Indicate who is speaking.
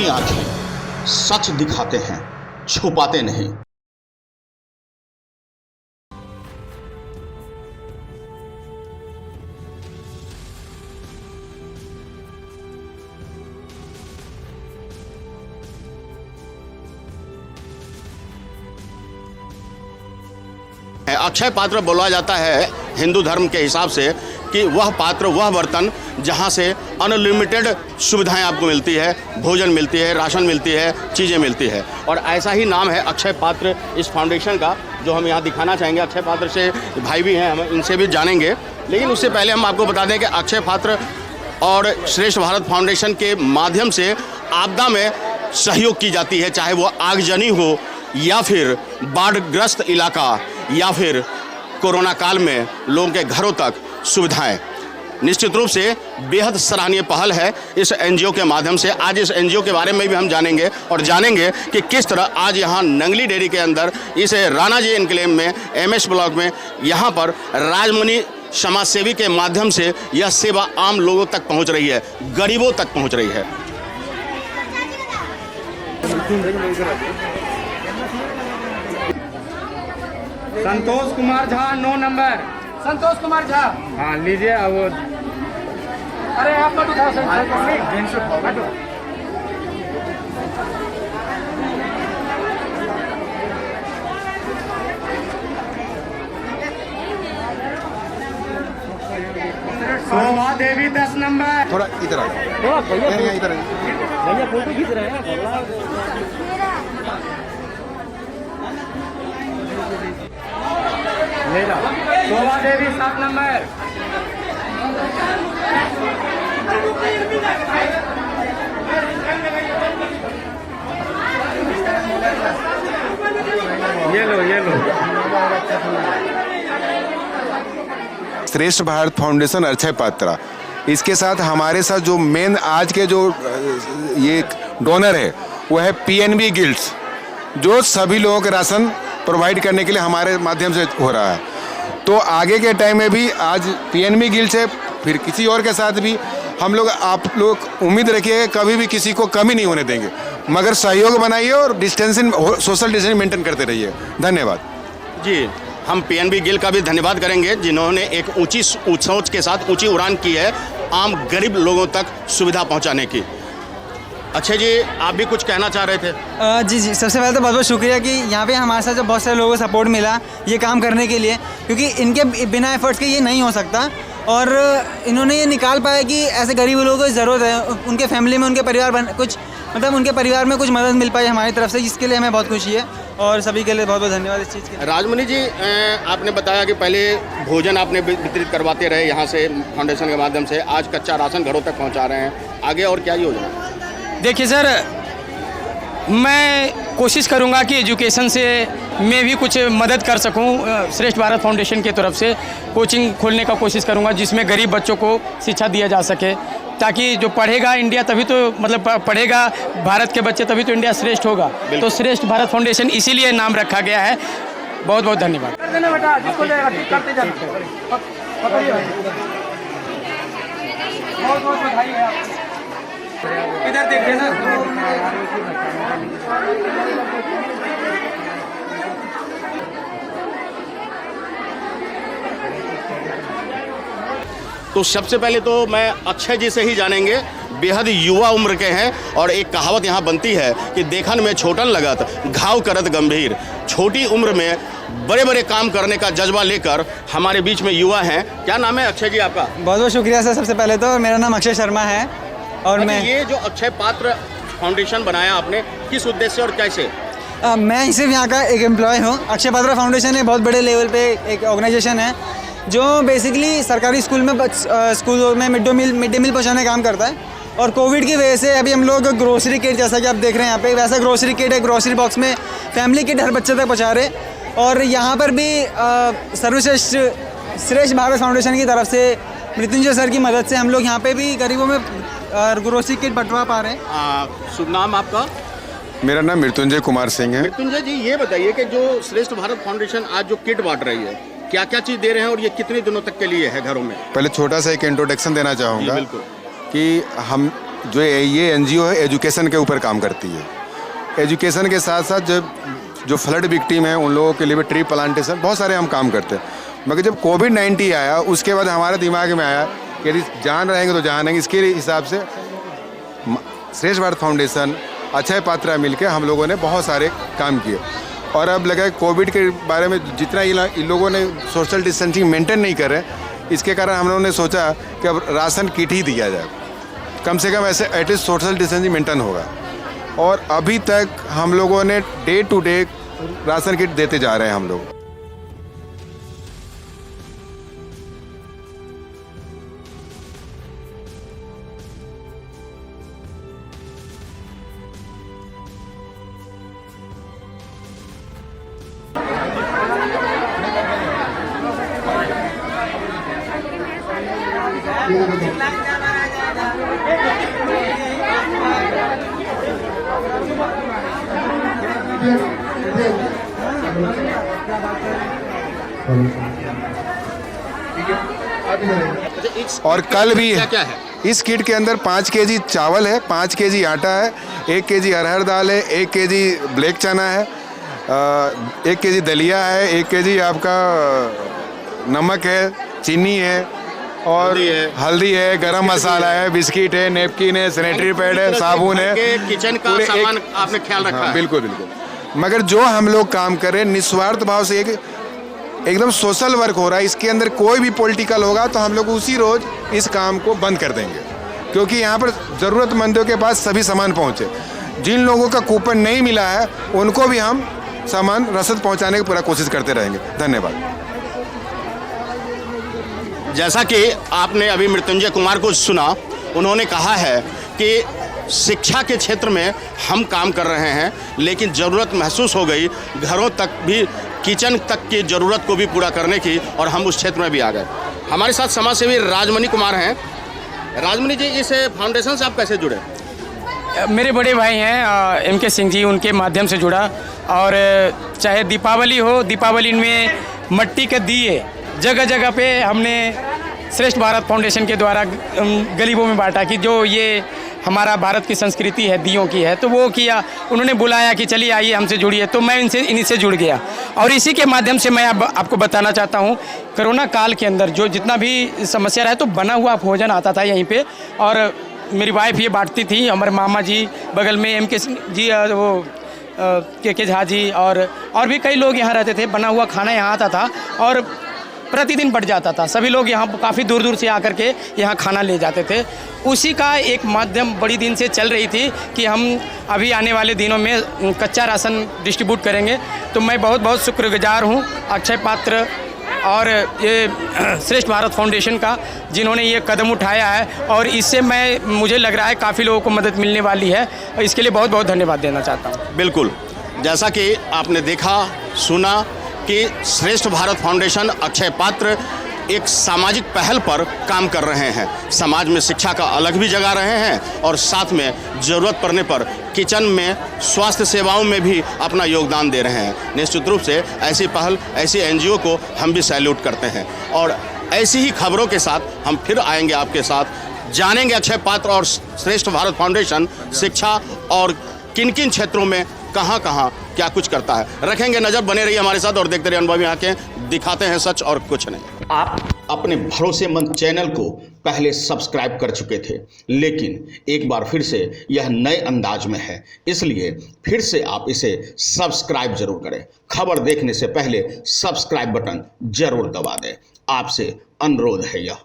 Speaker 1: अपनी आंखें सच दिखाते हैं, छुपाते नहीं। अक्षय पात्र बोला जाता है हिंदू धर्म के हिसाब से कि वह पात्र, वह बर्तन जहां से अनलिमिटेड सुविधाएं आपको मिलती है, भोजन मिलती है, राशन मिलती है, चीज़ें मिलती है। और ऐसा ही नाम है अक्षय पात्र इस फाउंडेशन का, जो हम यहाँ दिखाना चाहेंगे। अक्षय पात्र से भाई भी हैं, हम इनसे भी जानेंगे। लेकिन उससे पहले हम आपको बता दें कि अक्षय पात्र और श्रेष्ठ भारत फाउंडेशन के माध्यम से आपदा में सहयोग की जाती है, चाहे वो आगजनी हो या फिर बाढ़ग्रस्त इलाका या फिर कोरोना काल में लोगों के घरों तक सुविधाएं। निश्चित रूप से बेहद सराहनीय पहल है इस एनजीओ के माध्यम से। आज इस एनजीओ के बारे में भी हम जानेंगे और जानेंगे कि किस तरह आज यहाँ नंगली डेयरी के अंदर इस राणा जी एनक्लेव में एमएस ब्लॉक में यहाँ पर राजमुनि समाज सेवी के माध्यम से यह सेवा आम लोगों तक पहुँच रही है, गरीबों तक पहुँच रही है।
Speaker 2: संतोष कुमार झा 9 नंबर।
Speaker 3: संतोष कुमार झा।
Speaker 2: हाँ लीजिए। अब
Speaker 3: अरे आप मत उठाओ सर।
Speaker 2: शोभा देवी 10 नंबर।
Speaker 4: थोड़ा इधर आ,
Speaker 3: थोड़ा भैया
Speaker 4: इधर
Speaker 3: भैया फोटो खींच रहे हैं।
Speaker 2: शोभा देवी 7 नंबर। ये लो।
Speaker 4: श्रेष्ठ भारत फाउंडेशन अक्षय पात्रा, इसके साथ हमारे साथ जो मेन आज के जो ये डोनर है वो है पीएनबी गिल्ड्स, जो सभी लोगों के राशन प्रोवाइड करने के लिए हमारे माध्यम से हो रहा है। तो आगे के टाइम में भी आज पीएनबी गिल्ड से फिर किसी और के साथ भी हम लोग, आप लोग उम्मीद रखिए कभी भी किसी को कमी नहीं होने देंगे, मगर सहयोग बनाइए और डिस्टेंसिंग, सोशल डिस्टेंसिंग मेंटेन करते रहिए। धन्यवाद
Speaker 1: जी, हम पीएनबी गिल्ड का भी धन्यवाद करेंगे जिन्होंने एक ऊंची सोच के साथ ऊंची उड़ान की है आम गरीब लोगों तक सुविधा पहुंचाने की। अक्षय जी, आप भी कुछ कहना चाह रहे थे?
Speaker 3: जी, सबसे पहले तो बहुत बहुत शुक्रिया कि यहाँ पे हमारे साथ जो बहुत सारे लोगों को सपोर्ट मिला ये काम करने के लिए, क्योंकि इनके बिना एफर्ट्स के ये नहीं हो सकता। और इन्होंने ये निकाल पाया कि ऐसे गरीब लोगों को ज़रूरत है, उनके फैमिली में, उनके परिवार उनके परिवार में कुछ मदद मिल पाई हमारी तरफ से, जिसके लिए हमें बहुत खुशी है। और सभी के लिए बहुत बहुत धन्यवाद इस चीज़ के लिए।
Speaker 1: राजमुनि जी, आपने बताया कि पहले भोजन आपने वितरित करवाते रहे यहाँ से फाउंडेशन के माध्यम से, आज कच्चा राशन घरों तक पहुँचा रहे हैं, आगे और क्या योजना?
Speaker 5: देखिए सर, मैं कोशिश करूंगा कि एजुकेशन से मैं भी कुछ मदद कर सकूं। श्रेष्ठ भारत फाउंडेशन की तरफ से कोचिंग खोलने का कोशिश करूंगा जिसमें गरीब बच्चों को शिक्षा दिया जा सके, ताकि जो पढ़ेगा इंडिया तभी तो, मतलब पढ़ेगा भारत के बच्चे तभी तो इंडिया श्रेष्ठ होगा। तो श्रेष्ठ भारत फाउंडेशन इसीलिए नाम रखा गया है। बहुत बहुत धन्यवाद।
Speaker 3: इधर देखिए ना।
Speaker 1: तो सबसे पहले तो मैं अक्षय जी से ही जानेंगे। बेहद युवा उम्र के हैं और एक कहावत यहाँ बनती है कि देखन में छोटन लगत, घाव करत गंभीर। छोटी उम्र में बड़े बड़े काम करने का जज्बा लेकर हमारे बीच में युवा हैं। क्या नाम है अक्षय जी आपका?
Speaker 3: बहुत बहुत शुक्रिया सर। सबसे पहले तो मेरा नाम अक्षय शर्मा है और मैं
Speaker 1: ये जो अक्षय पात्र फाउंडेशन बनाया आपने, किस उद्देश्य से और कैसे?
Speaker 3: मैं सिर्फ यहाँ का एक एम्प्लॉय हूँ। अक्षय पात्र फाउंडेशन एक बहुत बड़े लेवल पे एक ऑर्गेनाइजेशन है जो बेसिकली सरकारी स्कूल में मिड डे मील पहुँचाने का काम करता है। और कोविड की वजह से अभी हम लोग ग्रोसरी किट, जैसा कि आप देख रहे हैं यहाँ पे, वैसा ग्रोसरी किट है, ग्रोसरी बॉक्स में फैमिली किट हर बच्चे तक पहुँचा रहे। और यहाँ पर भी श्रेष्ठ भारत फाउंडेशन की तरफ से मृत्युंजय सर की मदद से हम लोग यहाँ पे भी गरीबों में ग्रोसरी किट बंटवा पा रहे हैं।
Speaker 1: शुभ नाम आपका?
Speaker 4: मेरा नाम मृत्युंजय कुमार सिंह है।
Speaker 1: मृत्युंजय जी, ये बताइए कि जो श्रेष्ठ भारत फाउंडेशन आज जो किट बांट रही है, क्या क्या चीज़ दे रहे हैं और ये कितने दिनों तक के लिए है घरों में?
Speaker 4: पहले छोटा सा एक इंट्रोडक्शन देना चाहूँगा
Speaker 1: बिल्कुल
Speaker 4: कि हम जो ये एनजीओ है एजुकेशन के ऊपर काम करती है। एजुकेशन के साथ साथ जो फ्लड विक्टिम है उन लोगों के लिए भी ट्री प्लांटेशन बहुत सारे हम काम करते हैं। मगर जब कोविड-19 आया उसके बाद हमारे दिमाग में आया कि यदि जान रहेंगे तो जान रहेंगे, इसके हिसाब से श्रेष्ठ भारत फाउंडेशन, अक्षय पात्रा मिलकर हम लोगों ने बहुत सारे काम किए। और अब लगा कोविड के बारे में जितना इन लोगों ने सोशल डिस्टेंसिंग मेंटेन नहीं कर रहे, इसके कारण हम लोगों ने सोचा कि अब राशन किट ही दिया जाए, कम से कम ऐसे एटलीस्ट सोशल डिस्टेंसिंग मेंटेन होगा। और अभी तक हम लोगों ने day to day ration kit देते जा रहे हैं हम लोग। और कल भी
Speaker 1: क्या है?
Speaker 4: इस किट के अंदर 5 केजी चावल है, 5 केजी आटा है, 1 केजी अरहर दाल है, 1 केजी ब्लैक चना है, 1 केजी दलिया है, 1 केजी आपका नमक है, चीनी है और हल्दी है, गरम मसाला है, बिस्किट है, नेपकिन है, सैनिटरी पैड है, साबुन है,
Speaker 1: किचन का सामान आपने ख्याल रखा है।
Speaker 4: बिल्कुल बिल्कुल। मगर जो हम लोग काम कर रहे हैं निस्वार्थ भाव से एकदम सोशल वर्क हो रहा है। इसके अंदर कोई भी पॉलिटिकल होगा तो हम लोग उसी रोज इस काम को बंद कर देंगे, क्योंकि यहाँ पर ज़रूरतमंदों के पास सभी सामान पहुँचे। जिन लोगों का कूपन नहीं मिला है उनको भी हम सामान रसद पहुँचाने की पूरा कोशिश करते रहेंगे। धन्यवाद।
Speaker 1: जैसा कि आपने अभी मृत्युंजय कुमार को सुना, उन्होंने कहा है कि शिक्षा के क्षेत्र में हम काम कर रहे हैं, लेकिन ज़रूरत महसूस हो गई घरों तक भी, किचन तक की ज़रूरत को भी पूरा करने की, और हम उस क्षेत्र में भी आ गए। हमारे साथ समाज सेवी राजमणि कुमार हैं। राजमणि जी, इस फाउंडेशन से आप कैसे जुड़े?
Speaker 5: मेरे बड़े भाई हैं MK सिंह जी, उनके माध्यम से जुड़ा। और चाहे दीपावली हो, दीपावली में मट्टी के दिए जगह जगह पे हमने श्रेष्ठ भारत फाउंडेशन के द्वारा गरीबों में बांटा कि जो ये हमारा भारत की संस्कृति है, दियों की है, तो वो किया। उन्होंने बुलाया कि चलिए आइए हमसे जुड़िए, तो मैं इन्हीं से जुड़ गया। और इसी के माध्यम से मैं आपको बताना चाहता हूँ, कोरोना काल के अंदर जो जितना भी समस्या रहा, तो बना हुआ भोजन आता था यहीं पे, और मेरी वाइफ ये बांटती थी। हमारे मामा जी बगल में MK जी, वो KK झा जी और भी कई लोग यहाँ रहते थे। बना हुआ खाना यहाँ आता था और प्रतिदिन बढ़ जाता था। सभी लोग यहाँ काफ़ी दूर दूर से आकर के यहाँ खाना ले जाते थे। उसी का एक माध्यम बड़ी दिन से चल रही थी कि हम अभी आने वाले दिनों में कच्चा राशन डिस्ट्रीब्यूट करेंगे। तो मैं बहुत बहुत शुक्रगुजार हूँ अक्षय पात्र और ये श्रेष्ठ भारत फाउंडेशन का, जिन्होंने ये कदम उठाया है, और इससे मुझे लग रहा है काफ़ी लोगों को मदद मिलने वाली है। इसके लिए बहुत बहुत धन्यवाद देना चाहता हूँ।
Speaker 1: बिल्कुल, जैसा कि आपने देखा सुना कि श्रेष्ठ भारत फाउंडेशन अक्षय पात्र एक सामाजिक पहल पर काम कर रहे हैं। समाज में शिक्षा का अलग भी जगा रहे हैं और साथ में ज़रूरत पड़ने पर किचन में, स्वास्थ्य सेवाओं में भी अपना योगदान दे रहे हैं। निश्चित रूप से ऐसी पहल, ऐसी NGO को हम भी सैल्यूट करते हैं। और ऐसी ही खबरों के साथ हम फिर आएंगे आपके साथ, जानेंगे अक्षय पात्र और श्रेष्ठ भारत फाउंडेशन शिक्षा और किन किन क्षेत्रों में कहाँ कहाँ क्या कुछ करता है। रखेंगे नज़र, बने रहिए हमारे साथ और देखते रहिए अनुभवी आंखें, दिखाते हैं सच और कुछ नहीं। आप अपने भरोसेमंद चैनल को पहले सब्सक्राइब कर चुके थे, लेकिन एक बार फिर से यह नए अंदाज में है, इसलिए फिर से आप इसे सब्सक्राइब जरूर करें। खबर देखने से पहले सब्सक्राइब बटन जरूर दबा दें। आपसे अनुरोध है यह।